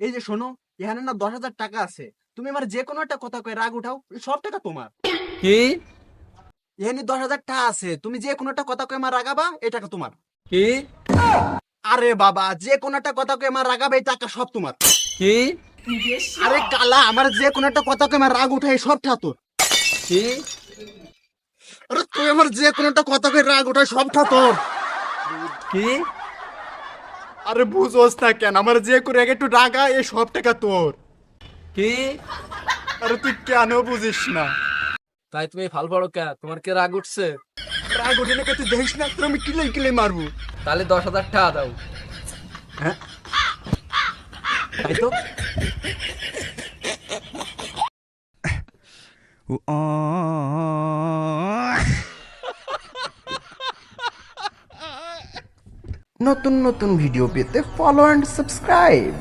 এই যে শোনো, এখানে না 10,000 টাকা আছে। তুমি আমার যে কোনো একটা কথা কয়ে রাগ উঠাও, এই সব টাকা তোমার। কি এখানে 10,000 টাকা আছে, তুমি যে কোনো একটা কথা কয়ে আমার রাগাবা, এই টাকা তোমার। কি আরে বাবা, যে কোনো একটা কথা কয়ে আমার রাগাবা, এই টাকা সব তোমার। কি আরে কালা, আমার যে কোনো একটা কথা কয়ে আমার রাগ উঠায়, এই সব টাকা তোর। কি আরে তুই আমার যে কোনো একটা কথা কয়ে রাগ উঠায়, সব টাকা তোর। কি আরে বুঝোস না কেন, আমার যে করে একটু রাগা, এই সব টাকা তোর। কি আরে তুই কেন বুঝিস না? তাই তুমি ফাল পড়ো কে? তোমার কে রাগ উঠছে? রাগ উঠে না, তুই দেখিস না তোর আমি কিলে কিলে মারবো। তাহলে 10,000 টাকা দাও। হ্যাঁ, তাই তো। নতুন নতুন ভিডিও পেতে ফলো অ্যান্ড সাবস্ক্রাইব।